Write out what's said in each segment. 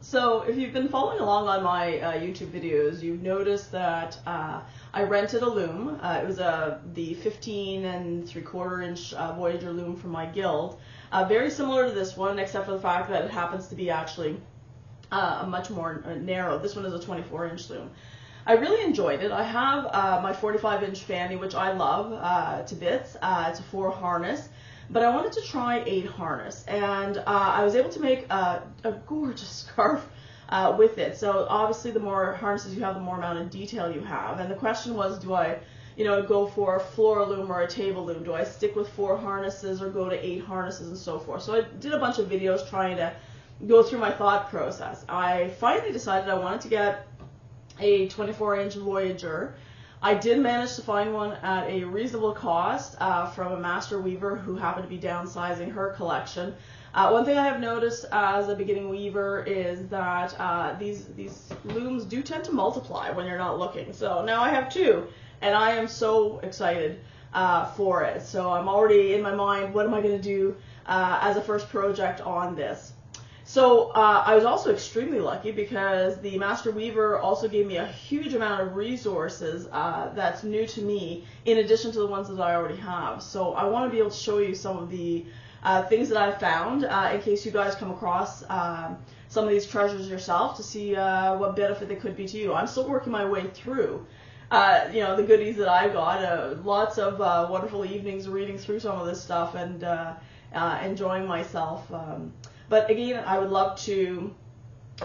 So if you've been following along on my YouTube videos, you've noticed that I rented a loom. It was the 15 3/4 inch Voyageur loom from my guild. Very similar to this one, except for the fact that it happens to be actually much more narrow. This one is a 24-inch loom. I really enjoyed it. I have my 45-inch fanny, which I love to bits. It's a 4 harness. But I wanted to try 8 harness, and I was able to make a gorgeous scarf with it. So obviously the more harnesses you have, the more amount of detail you have. And the question was, do I, go for a floor loom or a table loom? Do I stick with 4 harnesses or go to 8 harnesses and so forth? So I did a bunch of videos trying to go through my thought process. I finally decided I wanted to get a 24-inch Voyageur. I did manage to find one at a reasonable cost from a master weaver who happened to be downsizing her collection. One thing I have noticed as a beginning weaver is that these looms do tend to multiply when you're not looking. So now I have 2, and I am so excited for it. So I'm already in my mind, what am I going to do as a first project on this? So I was also extremely lucky because the Master Weaver also gave me a huge amount of resources that's new to me, in addition to the ones that I already have. So I want to be able to show you some of the things that I've found in case you guys come across some of these treasures yourself, to see what benefit they could be to you. I'm still working my way through the goodies that I got. Lots of wonderful evenings reading through some of this stuff and enjoying myself. But again, I would love to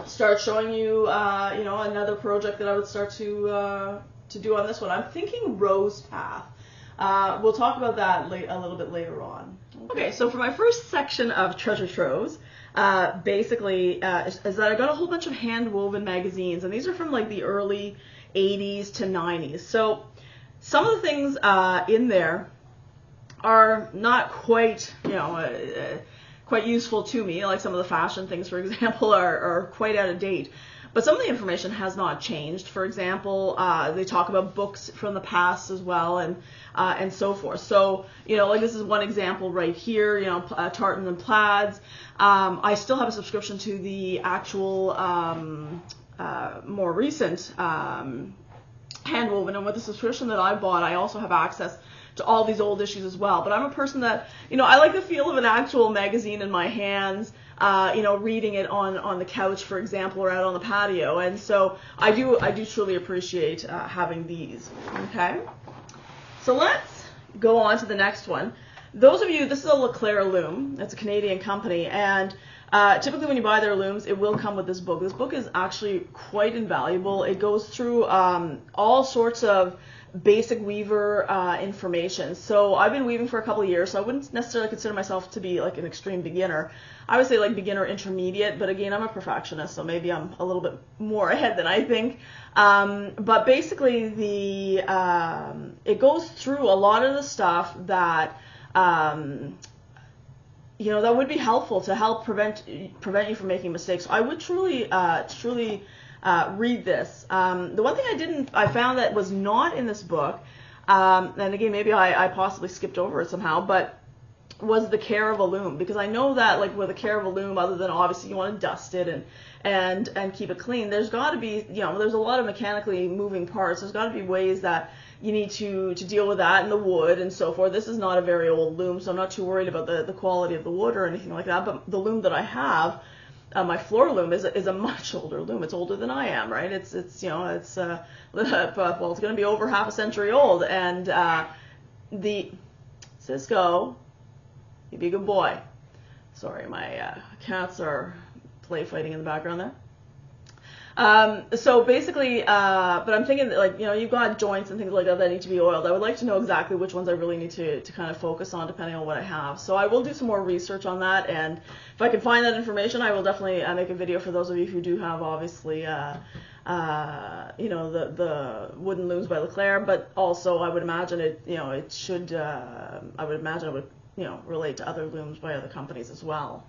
start showing you, another project that I would start to do on this one. I'm thinking Rose Path. We'll talk about that a little bit later on. Okay, so for my first section of treasure troves, basically is that I got a whole bunch of hand-woven magazines, and these are from like the early 80s to 90s. So some of the things in there are not quite, quite useful to me, like some of the fashion things, for example, are quite out of date. But some of the information has not changed. For example, they talk about books from the past as well, and so forth. So, like this is one example right here, tartans and plaids. I still have a subscription to the actual more recent handwoven, and with the subscription that I bought, I also have access to all these old issues as well. But I'm a person that, I like the feel of an actual magazine in my hands, reading it on the couch, for example, or out on the patio. And so I do truly appreciate having these. Okay, so let's go on to the next one. Those of you, this is a Leclerc loom. It's a Canadian company, and typically when you buy their looms, it will come with this book. This book is actually quite invaluable. It goes through all sorts of basic weaver information. So I've been weaving for a couple of years, so I wouldn't necessarily consider myself to be like an extreme beginner. I would say like beginner intermediate, but again, I'm a perfectionist, so maybe I'm a little bit more ahead than I think. But basically it goes through a lot of the stuff that that would be helpful to help prevent you from making mistakes. I would truly read this. The one thing I found that was not in this book, and again, maybe I possibly skipped over it somehow, but was the care of a loom. Because I know that like with the care of a loom, other than obviously you want to dust it and keep it clean, there's got to be, there's a lot of mechanically moving parts. There's got to be ways that you need to deal with that and the wood and so forth. This is not a very old loom, so I'm not too worried about the quality of the wood or anything like that. But the loom that I have, my floor loom, is a much older loom. It's older than I am, right? It's going to be over half a century old. And the Cisco, you be a good boy. Sorry, my cats are play fighting in the background there. So basically, but I'm thinking that, like, you've got joints and things like that need to be oiled. I would like to know exactly which ones I really need to kind of focus on depending on what I have. So I will do some more research on that, and if I can find that information, I will definitely make a video for those of you who do have, obviously, the wooden looms by Leclerc, but also I would imagine it would relate to other looms by other companies as well.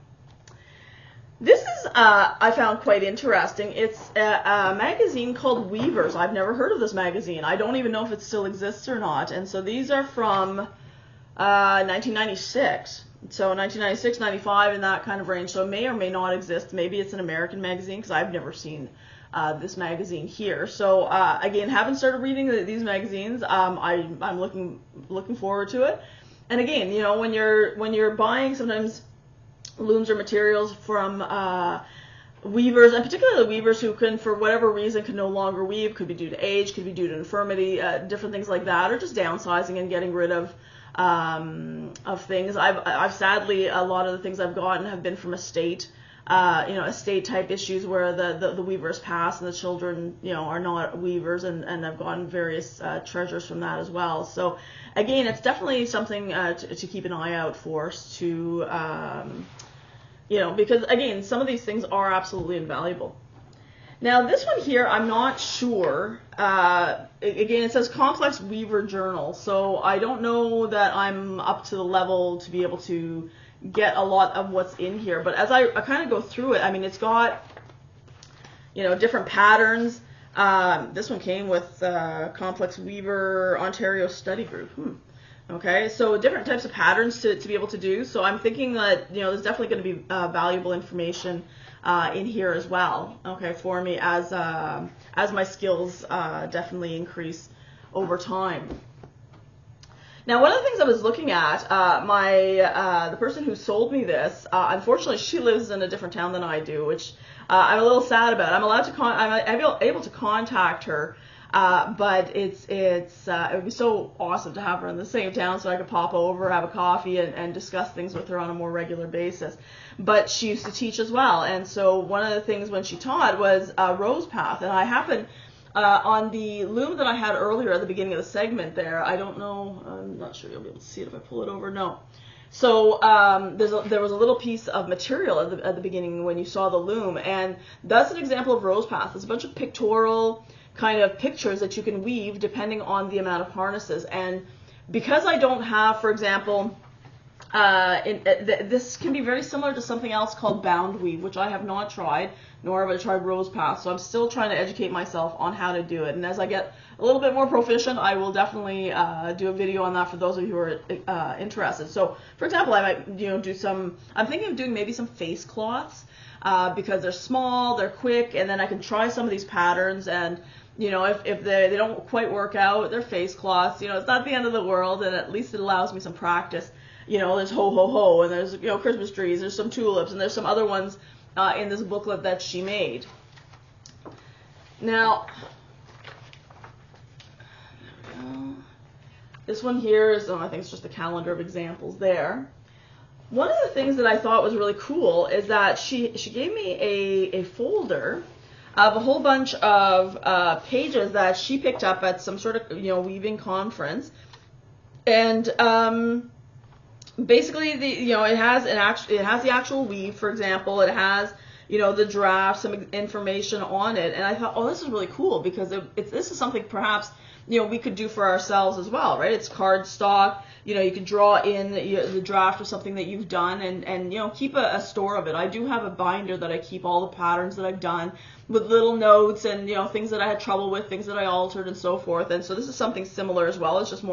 This is, I found quite interesting. It's a magazine called Weavers. I've never heard of this magazine. I don't even know if it still exists or not. And so these are from 1996. So 1996, 95, in that kind of range. So it may or may not exist. Maybe it's an American magazine, because I've never seen this magazine here. So again, haven't started reading these magazines. I'm looking forward to it. And again, you know, when you're buying sometimes looms or materials from weavers, and particularly weavers who can, for whatever reason, can no longer weave, could be due to age, could be due to infirmity, different things like that, or just downsizing and getting rid of things. I've sadly, a lot of the things I've gotten have been from estate, you know, estate type issues where the weavers pass and the children, you know, are not weavers, and I've gotten various treasures from that as well. So again, it's definitely something to keep an eye out for, to you know, because again, some of these things are absolutely invaluable. Now this one here, I'm not sure. Again, it says Complex Weaver Journal, so I don't know that I'm up to the level to be able to get a lot of what's in here. But as I kind of go through it, I mean, it's got, you know, different patterns. This one came with Complex Weaver Ontario Study Group. Okay, so different types of patterns to be able to do. So I'm thinking that, you know, there's definitely going to be valuable information in here as well, okay, for me as my skills definitely increase over time. Now, one of the things I was looking at, the person who sold me this, unfortunately, she lives in a different town than I do, which I'm a little sad about. I'm allowed to I'm able to contact her. But it would be so awesome to have her in the same town so I could pop over, have a coffee, and discuss things with her on a more regular basis. But she used to teach as well, and so one of the things when she taught was Rose Path, and I happened on the loom that I had earlier at the beginning of the segment there. I don't know, I'm not sure you'll be able to see it if I pull it over. No. So there was a little piece of material at the beginning when you saw the loom, and that's an example of Rose Path. It's a bunch of pictorial kind of pictures that you can weave depending on the amount of harnesses. And because I don't have, for example, this can be very similar to something else called bound weave, which I have not tried, nor have I tried Rose Path. So I'm still trying to educate myself on how to do it. And as I get a little bit more proficient, I will definitely do a video on that for those of you who are interested. So, for example, I might, you know, do some. I'm thinking of doing maybe some face cloths because they're small, they're quick, and then I can try some of these patterns. And you know, if they don't quite work out, they're face cloths. You know, it's not the end of the world, and at least it allows me some practice. You know, there's ho ho ho, and there's, you know, Christmas trees, there's some tulips, and there's some other ones in this booklet that she made. Now, there we go. This one here is, I think it's just a calendar of examples there. One of the things that I thought was really cool is that she gave me a folder of a whole bunch of pages that she picked up at some sort of, you know, weaving conference, and basically it has the actual weave, for example. It has, you know, the draft, some information on it, and I thought, oh, this is really cool because this is something perhaps, you know, we could do for ourselves as well, right? It's cardstock. You know, you can draw in the draft of something that you've done, and you know, keep a store of it. I do have a binder that I keep all the patterns that I've done with little notes and, you know, things that I had trouble with, things that I altered, and so forth. And so this is something similar as well. It's just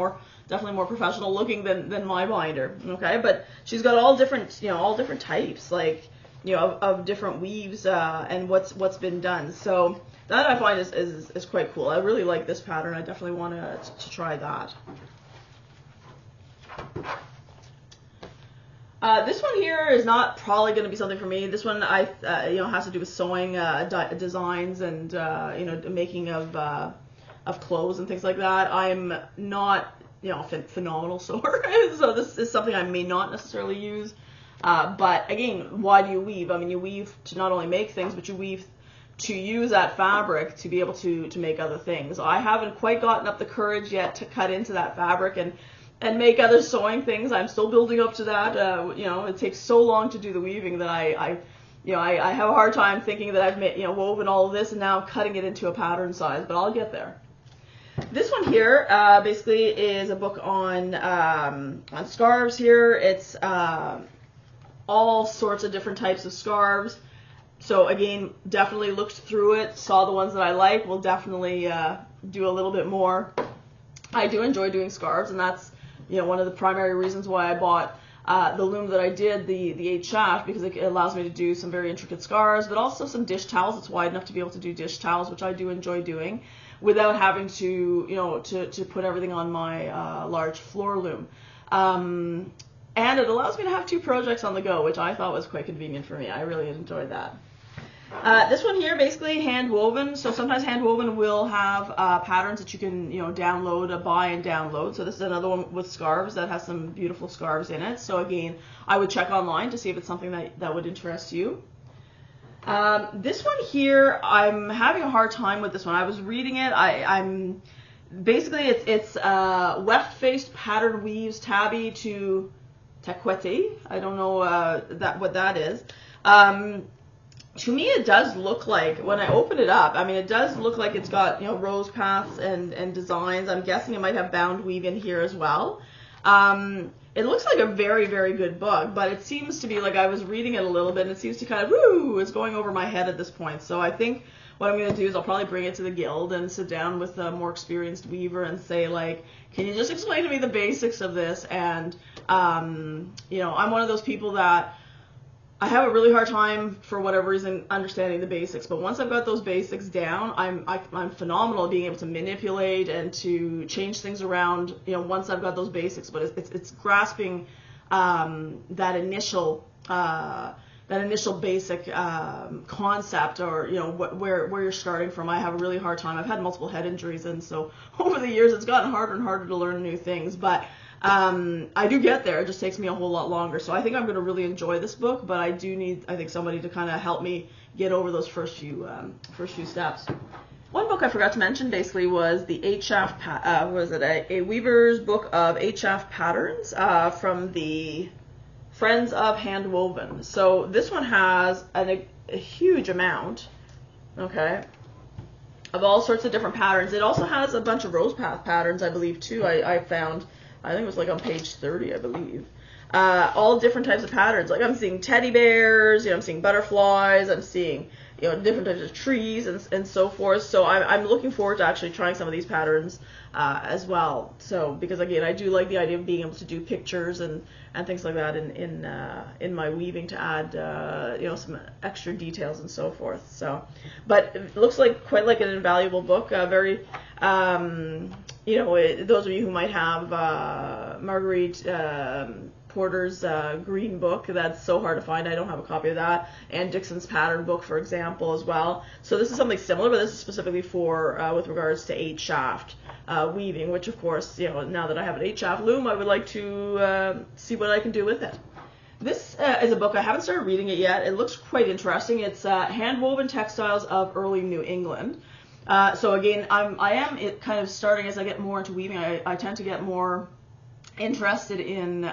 definitely more professional looking than my binder. Okay, but she's got all different types, like, you know, of different weaves and what's been done. So that I find is quite cool. I really like this pattern. I definitely want to try that. This one here is not probably going to be something for me. This one you know, has to do with sewing designs and you know, making of clothes and things like that. I'm not, you know, phenomenal sewer, so this is something I may not necessarily use. But again, why do you weave? I mean, you weave to not only make things, but you weave to use that fabric to be able to make other things. I haven't quite gotten up the courage yet to cut into that fabric and make other sewing things. I'm still building up to that. You know, it takes so long to do the weaving that I have a hard time thinking that I've made, you know, woven all of this and now cutting it into a pattern size, but I'll get there. This one here basically is a book on scarves here. It's all sorts of different types of scarves. So again, definitely looked through it, saw the ones that I like. We'll definitely do a little bit more. I do enjoy doing scarves, and that's, you know, one of the primary reasons why I bought the loom that I did, the 8 shaft, because it allows me to do some very intricate scarves, but also some dish towels. It's wide enough to be able to do dish towels, which I do enjoy doing, without having to, to put everything on my large floor loom. And it allows me to have 2 projects on the go, which I thought was quite convenient for me. I really enjoyed that. This one here, basically hand woven. So sometimes hand woven will have patterns that you can, download, buy and download. So this is another one with scarves that has some beautiful scarves in it. So again, I would check online to see if it's something that would interest you. This one here, I'm having a hard time with this one. I was reading it. I'm basically it's weft-faced pattern weaves tabby to taquete. I don't know what that is. To me, it does look like, when I open it up, I mean, it does look like it's got, rose paths and designs. I'm guessing it might have bound weave in here as well. It looks like a very, very good book, but it seems to be like, I was reading it a little bit, and it seems to kind of, it's going over my head at this point. So I think what I'm going to do is I'll probably bring it to the guild and sit down with a more experienced weaver and say, like, can you just explain to me the basics of this? And, I'm one of those people that I have a really hard time, for whatever reason, understanding the basics. But once I've got those basics down, I'm phenomenal at being able to manipulate and to change things around, once I've got those basics. But it's grasping that initial basic concept, or where you're starting from. I have a really hard time. I've had multiple head injuries, and so over the years it's gotten harder and harder to learn new things. But I do get there. It just takes me a whole lot longer. So I think I'm going to really enjoy this book, but I do need, I think, somebody to kind of help me get over those first few steps. One book I forgot to mention basically was the 8 shaft, a weaver's book of 8 shaft patterns from the Friends of Hand Woven. So this one has a huge amount, okay, of all sorts of different patterns. It also has a bunch of rose path patterns, I believe, too. I found, I think it was like on page 30, I believe. All different types of patterns. Like I'm seeing teddy bears, I'm seeing butterflies, I'm seeing, different types of trees and so forth. So I'm looking forward to actually trying some of these patterns as well. So, because again, I do like the idea of being able to do pictures and things like that in my weaving to add, some extra details and so forth. So, but it looks like quite like an invaluable book, very, those of you who might have Marguerite Porter's green book, that's so hard to find. I don't have a copy of that. And Dixon's pattern book, for example, as well. So this is something similar, but this is specifically for with regards to 8 shaft weaving, which of course, now that I have an 8 shaft loom, I would like to see what I can do with it. This is a book, I haven't started reading it yet. It looks quite interesting. It's Hand Woven Textiles of Early New England. So again, I am kind of starting, as I get more into weaving, I tend to get more interested in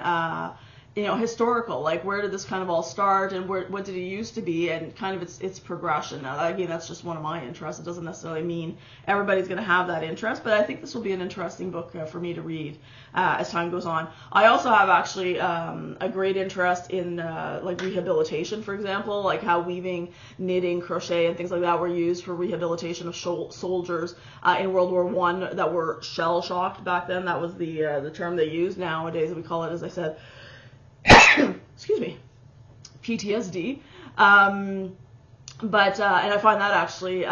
historical, like where did this kind of all start, and what did it used to be, and kind of its progression. Now again, that's just one of my interests. It doesn't necessarily mean everybody's going to have that interest, but I think this will be an interesting book for me to read as time goes on. I also have actually a great interest in like rehabilitation, for example, like how weaving, knitting, crochet, and things like that were used for rehabilitation of soldiers in World War I that were shell shocked back then. That was the term they used. Nowadays we call it, as I said, excuse me, PTSD. But and I find that actually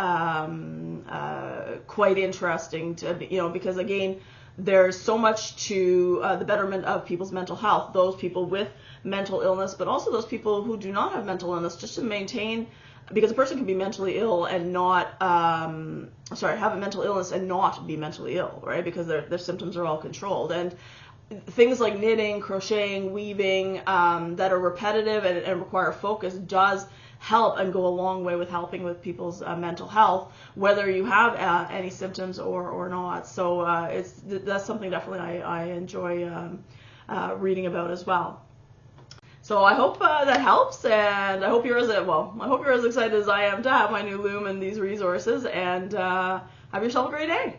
quite interesting to because again, there's so much to the betterment of people's mental health, those people with mental illness, but also those people who do not have mental illness, just to maintain, because a person can be mentally ill and not have a mental illness and not be mentally ill, right? Because their symptoms are all controlled. And things like knitting, crocheting, weaving that are repetitive and require focus does help and go a long way with helping with people's mental health, whether you have any symptoms or not. So that's something definitely I enjoy reading about as well. So I hope that helps, and I hope you're as excited as I am to have my new loom and these resources, and have yourself a great day.